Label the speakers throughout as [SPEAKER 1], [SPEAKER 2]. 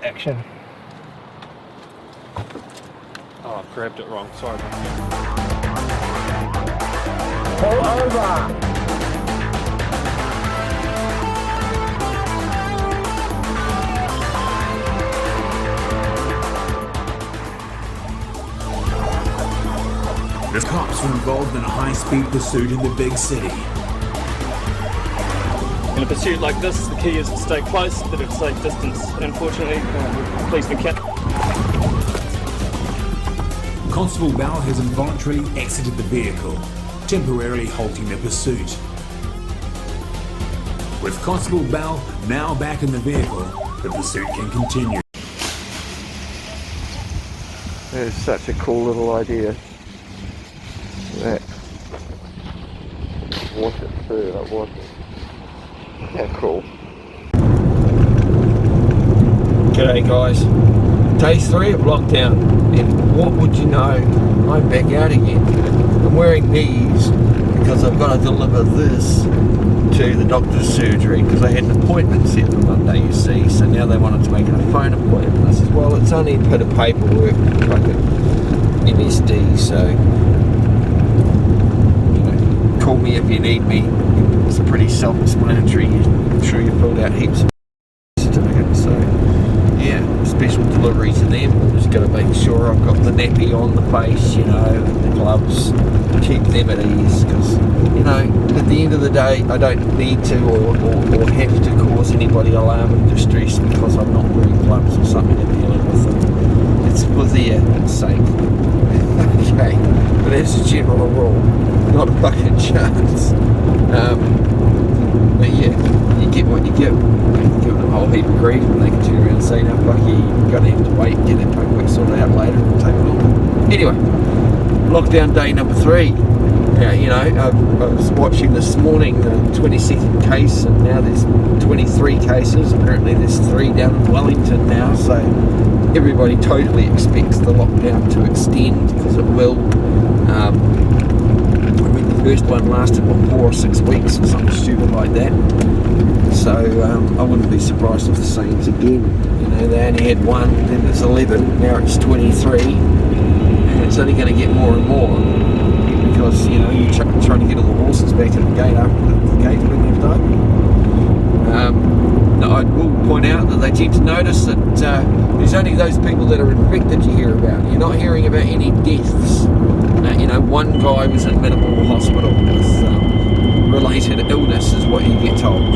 [SPEAKER 1] action.
[SPEAKER 2] Oh, I've grabbed it wrong. Sorry.
[SPEAKER 1] Pull over.
[SPEAKER 3] The cops were involved in a high-speed pursuit in the big city.
[SPEAKER 2] In a pursuit like this, the key is to stay close, but at a safe distance. Unfortunately, policeman can't.
[SPEAKER 3] Constable Bell has involuntarily exited the vehicle, temporarily halting the pursuit. With Constable Bell now back in the vehicle, the pursuit can continue.
[SPEAKER 4] That is such a cool little idea. That. Want it too, I want it. Yeah, cool.
[SPEAKER 5] G'day guys. Day 3 of lockdown, and what would you know, I'm back out again. I'm wearing these because I've got to deliver this to the doctor's surgery because I had an appointment set for Monday, you see, so now they wanted to make it a phone appointment. I said, well, it's only a bit of paperwork, like an MSD, so, you know, call me if you need me. It's pretty self-explanatory. I'm sure you filled out heaps of certificates, so yeah, special delivery to them. Just got to make sure I've got the nappy on the face, you know, and the gloves, keep them at ease, because, you know, at the end of the day, I don't need to or have to cause anybody alarm and distress because I'm not wearing gloves or something and dealing with them. It's for their sake. Okay, but as a general rule, not a fucking chance. But yeah, you get what you get. You give them a whole heap of grief and they can turn around and say, no, fuck you, you're going to have to wait and get that paperwork sorted out later and take it on. Anyway, lockdown day number 3. Now, you know, I was watching this morning the 22nd case, and now there's 23 cases. Apparently there's 3 down in Wellington now, so everybody totally expects the lockdown to extend, because it will. The first one lasted, what, 4 or 6 weeks or something stupid like that. So I wouldn't be surprised if the same's again. You know, they only had 1, then it's 11, now it's 23, and it's only going to get more and more, because, you know, you're trying to get all the horses back in the gate after the gate's been left open. Now, I will point out that they tend to notice that there's only those people that are infected you hear about. You're not hearing about any deaths. You know, 1 guy was in Minimal Hospital with related illness is what you get told.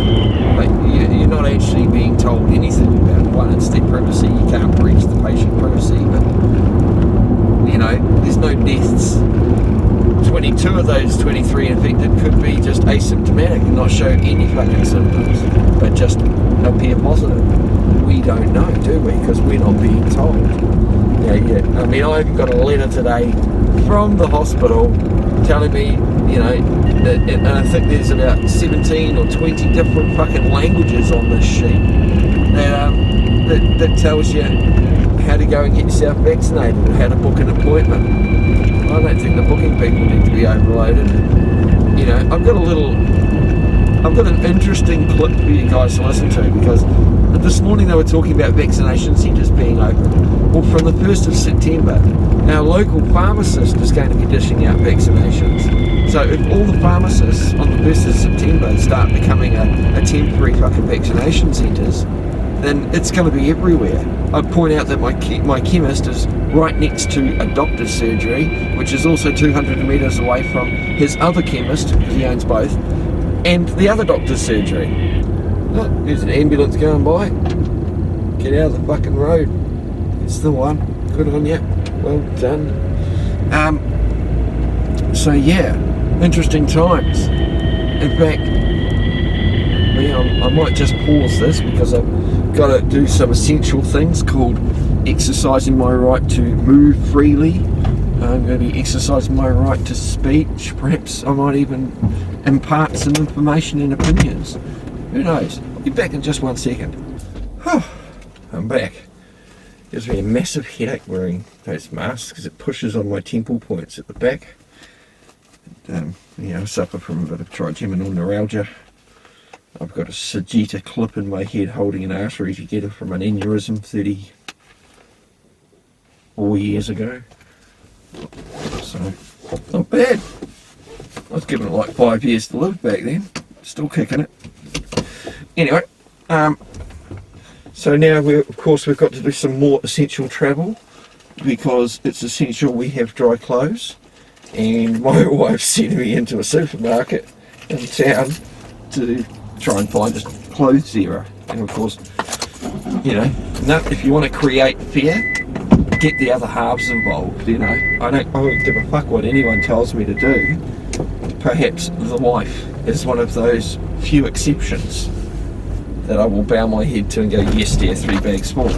[SPEAKER 5] But you're not actually being told anything about it. 1, it's their privacy, you can't breach the patient privacy, but, you know, there's no deaths. 22 of those 23 infected could be just asymptomatic and not show any fucking symptoms, but just appear positive. We don't know, do we? Because we're not being told. Yeah. I mean, I even got a letter today from the hospital telling me, you know, and I think there's about 17 or 20 different fucking languages on this sheet that tells you how to go and get yourself vaccinated and how to book an appointment. I don't think the booking people need to be overloaded. You know, I've got an interesting clip for you guys to listen to, because this morning they were talking about vaccination centres being open. Well, from the 1st of September, our local pharmacist is going to be dishing out vaccinations. So if all the pharmacists on the 1st of September start becoming a temporary fucking vaccination centres, then it's going to be everywhere. I'd point out that my chemist is right next to a doctor's surgery, which is also 200 metres away from his other chemist, because he owns both, and the other doctor's surgery. Oh, there's an ambulance going by. Get out of the fucking road. It's the one. Good on you. Well done. So yeah, interesting times. In fact, I might just pause this because I've got to do some essential things called exercising my right to move freely. I'm going to be exercising my right to speech. Perhaps I might even impart some information and opinions. Who knows? I'll be back in just 1 second. I'm back. Gives me a massive headache wearing those masks because it pushes on my temple points at the back. And, I suffer from a bit of trigeminal neuralgia. I've got a Sagitta clip in my head holding an artery together from an aneurysm 34 years ago. So, not bad. I was given it like 5 years to live back then. Still kicking it. Anyway, so now of course we've got to do some more essential travel, because it's essential we have dry clothes, and my wife sent me into a supermarket in town to try and find a clothes zero. And of course, you know, if you want to create fear, get the other halves involved. You know, I don't give a fuck what anyone tells me to do. Perhaps the wife is one of those few exceptions that I will bow my head to and go, yes dear, 3 bags full.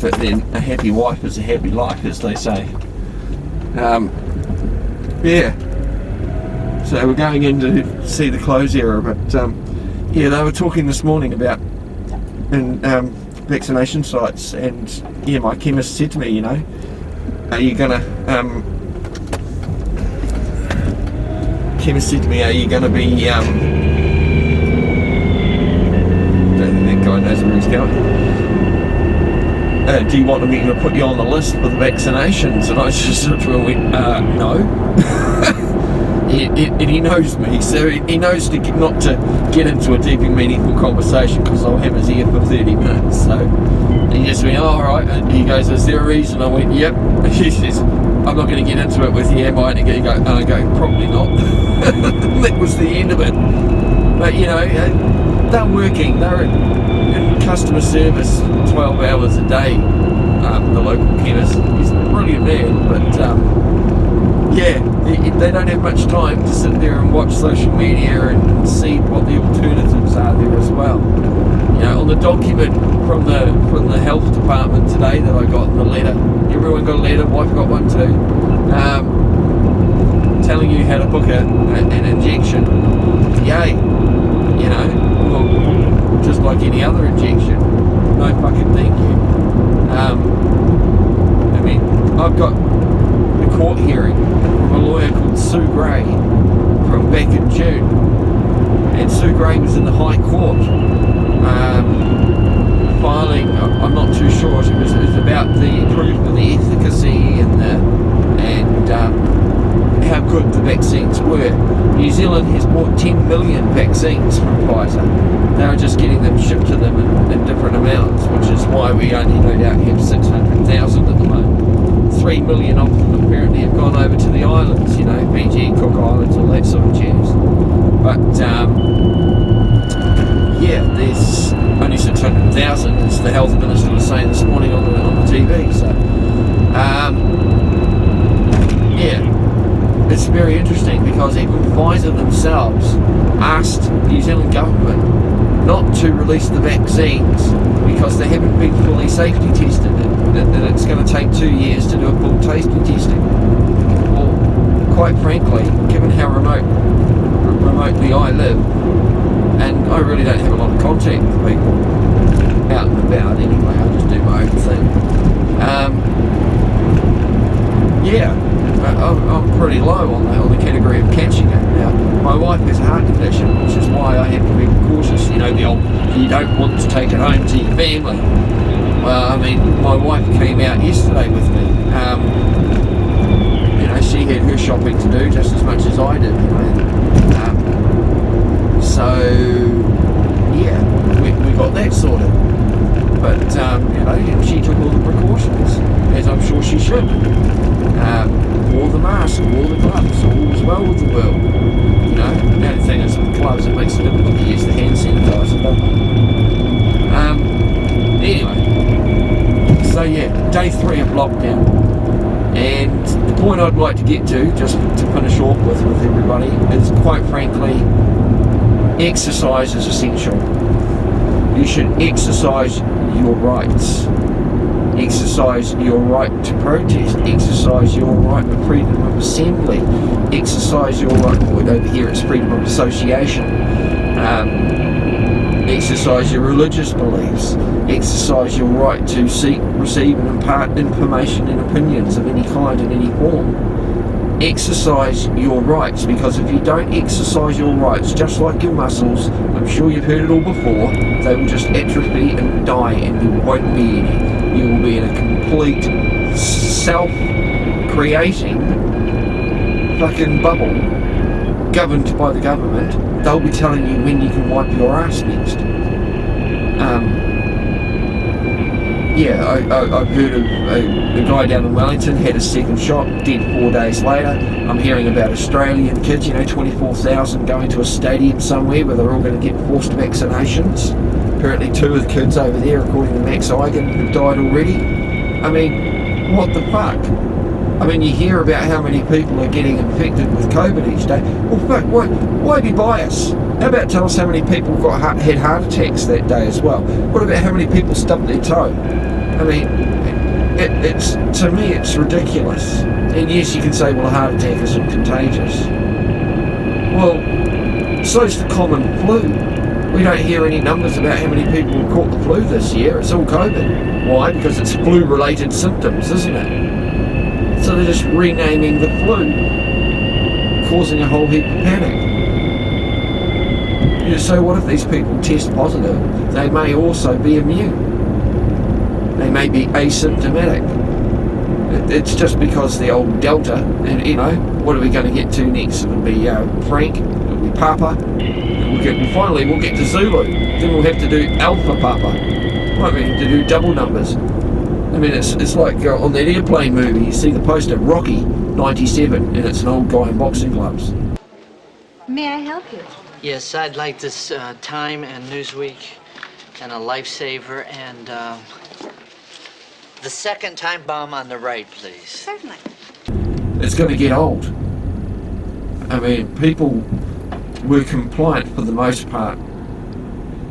[SPEAKER 5] But then a happy wife is a happy life, as they say. Yeah. So we're going in to see the clothes area, but yeah, they were talking this morning about vaccination sites, and yeah, my chemist said to me, you know, are you gonna chemist said to me, are you gonna be don't think that guy knows where he's going. Do you want me to put you on the list for the vaccinations? And I just sort of went, no. And he knows me, so he knows not to get into a deep and meaningful conversation, because I'll have his ear for 30 minutes. So he just went, oh, all right. And he goes, is there a reason? I went, yep. And he says, I'm not going to get into it with you, am I? And I go, probably not. That was the end of it. But you know, they're working, they're in customer service 12 hours a day. The local chemist, he's a brilliant man, but yeah, they don't have much time to sit there and watch social media and see what the alternatives are there as well. You know, on the document from the health department today that I got in the letter, everyone got a letter, wife got one too, telling you how to book an injection. Yay, you know, well, just like any other injection, no fucking thank you. I mean, I've got a court hearing from a lawyer called Sue Gray from back in June, and Sue Gray was in the High Court filing, I'm not too sure, it was about the proof of the efficacy and how good the vaccines were. New Zealand has bought 10 million vaccines from Pfizer. They're just getting them shipped to them in different amounts, which is why we only no doubt have 600,000 at the moment. 3 million of them apparently have gone over to the islands, you know, Fiji, Cook Islands, all that sort of jazz. But yeah, there's only 600,000, as the health minister was saying this morning on the TV. So yeah, it's very interesting, because even Pfizer themselves asked New Zealand government not to release the vaccines because they haven't been fully safety tested, and it's going to take 2 years to do a full safety testing. Well, quite frankly, given how remotely I live, and I really don't have a lot of contact with people out and about anyway, I just do my own thing. Yeah, I'm pretty low on the category of catching it. Now, my wife has a heart condition, which is why I have to be cautious. You know, the old, you don't want to take it home to your family. Well, I mean, my wife came out yesterday with me. You know, she had her shopping to do just as much as I did, you know. So, yeah, we got that sorted. But, you know, she took all the precautions, as I'm sure she should. Wore the mask, wore the gloves, all was well with the world. You know, the only thing is with gloves, it makes it difficult to use the hand sanitizer, doesn't it? Anyway, so yeah, day 3 of lockdown. And the point I'd like to get to, just to finish off with everybody, is quite frankly, exercise is essential. You should exercise your rights. Exercise your right to protest. Exercise your right to freedom of assembly. Exercise your right, over here it's freedom of association. Exercise your religious beliefs. Exercise your right to seek, receive and impart information and opinions of any kind in any form. exercise your rights, because if you don't exercise your rights, just like your muscles, I'm sure you've heard it all before, they will just atrophy and die, and you won't be any. You will be in a complete self-creating fucking bubble governed by the government. They'll be telling you when you can wipe your ass next. I've heard of a guy down in Wellington had a second shot, dead 4 days later. I'm hearing about Australian kids, 24,000 going to a stadium somewhere where they're all going to get forced vaccinations. Apparently 2 of the kids over there, according to Max Eigen, have died already. I mean, what the fuck? I mean, you hear about how many people are getting infected with COVID each day. Well, fuck, why be biased? How about tell us how many people had heart attacks that day as well? What about how many people stubbed their toe? I mean, to me, it's ridiculous. And yes, you can say, well, a heart attack isn't contagious. Well, so's the common flu. We don't hear any numbers about how many people have caught the flu this year. It's all COVID. Why? Because it's flu-related symptoms, isn't it? So they're just renaming the flu, causing a whole heap of panic. So what if these people test positive? They may also be immune. They may be asymptomatic. It's just because the old Delta, and what are we going to get to next? It'll be Frank, it'll be Papa, and finally we'll get to Zulu. Then we'll have to do Alpha Papa. Might have to do double numbers. I mean, it's like on that airplane movie, you see the poster, Rocky 97, and it's an old guy in boxing gloves.
[SPEAKER 6] May I help you?
[SPEAKER 7] Yes, I'd like this Time and Newsweek and a Lifesaver and the second time bomb on the right, please.
[SPEAKER 6] Certainly.
[SPEAKER 5] It's going to get old. I mean, people were compliant for the most part.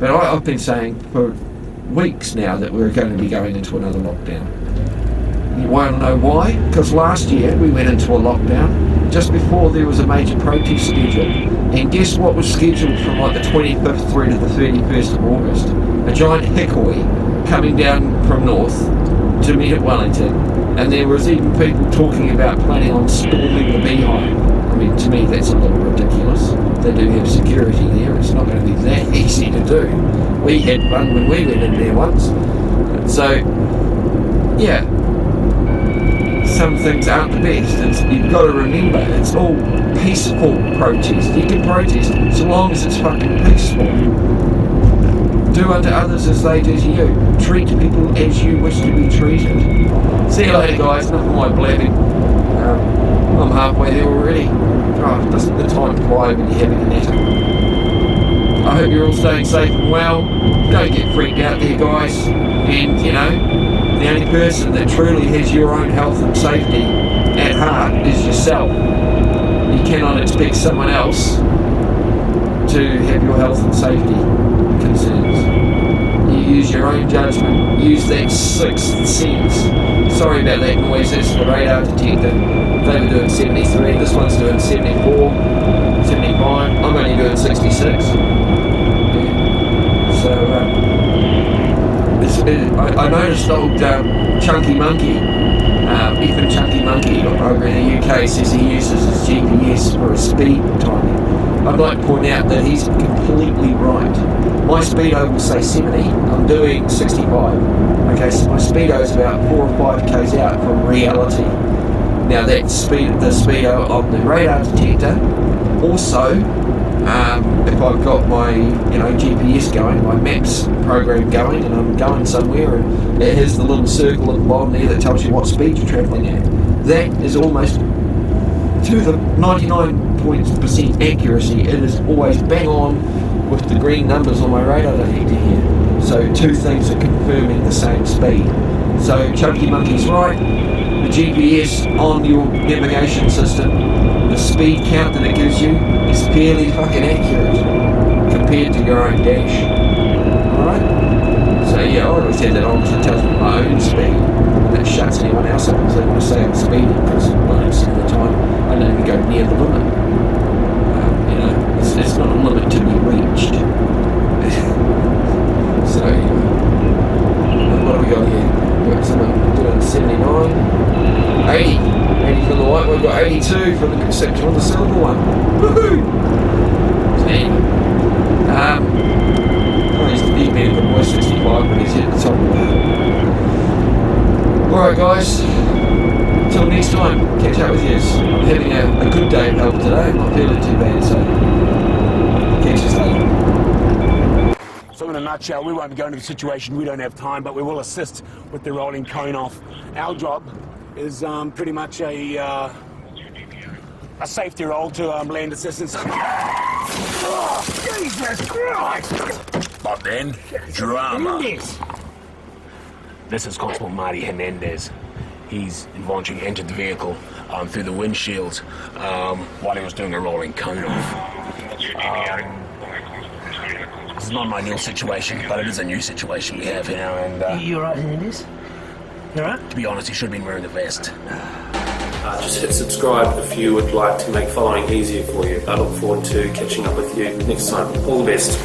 [SPEAKER 5] But I've been saying for weeks now that we're going to be going into another lockdown. You want to know why? Because last year we went into a lockdown just before there was a major protest scheduled. And guess what was scheduled from like the 25th through to the 31st of August? A giant hickory coming down from north to meet at Wellington. And there was even people talking about planning on storming the Beehive. I mean, to me that's a little ridiculous. They do have security there. It's not going to be that easy to do. We had fun when we went in there once. So, yeah. Some things aren't the best. You've got to remember, it's all peaceful protest. You can protest so long as it's fucking peaceful. Do unto others as they do to you. Treat people as you wish to be treated. See you later, guys. Enough of my blabbing. I'm halfway there already. God, doesn't the time fly when you're having a natter? I hope you're all staying safe and well. Don't get freaked out there, guys. And, the only person that truly has your own health and safety at heart is yourself. You cannot expect someone else to have your health and safety concerns. You use your own judgment. Use that sixth sense. Sorry about that noise. That's the radar detector. They were doing 73. This one's doing 74, 75. I'm only doing 66. So, I noticed old Chunky Monkey, even Chunky Monkey over in the UK says he uses his GPS for his speed timing. I'd like to point out that he's completely right. My speedo will say 70, I'm doing 65. Okay, so my speedo is about 4 or 5 k's out from reality. Now that the speedo on the radar detector, also, if I've got my GPS going, my maps program going, and I'm going somewhere, and it has the little circle at the bottom there that tells you what speed you're travelling at. That is almost to the 99% accuracy. It is always bang on with the green numbers on my radar detector here. So 2 things are confirming the same speed. So Chunky Monkey's right. The GPS on your navigation system, the speed count that it gives you is fairly fucking accurate compared to your own dash. Alright? So yeah, I always had that on because it tells me my own speed. And it shuts anyone else up because they want to say I'm speeding, because 90% of the time I don't even go near the limit. It's not a limit to be reached. So, what have we got here? We've got someone doing 79, 80, from the white one, got 82 from the sector on the silver one. Woohoo! 10. He's the big man from West 65, but he's at the top. Alright guys, till next time, catch up with you. I'm having a good day of help today, I'm not feeling too bad, so catch us later.
[SPEAKER 3] So in a nutshell, we won't be going into the situation, we don't have time, but we will assist with the rolling cone off. Our job is pretty much a safety role to land assistance. Oh, Jesus Christ! But then, drama. This is Constable Marty Hernandez. He's involuntarily entered the vehicle through the windshield while he was doing a rolling cone off. This is not an ideal situation, but it is a new situation we have here, and...
[SPEAKER 1] You alright, Hernandez? You alright?
[SPEAKER 3] To be honest, he should have been wearing the vest.
[SPEAKER 8] Just hit subscribe if you would like to make following easier for you. I look forward to catching up with you next time. All the best.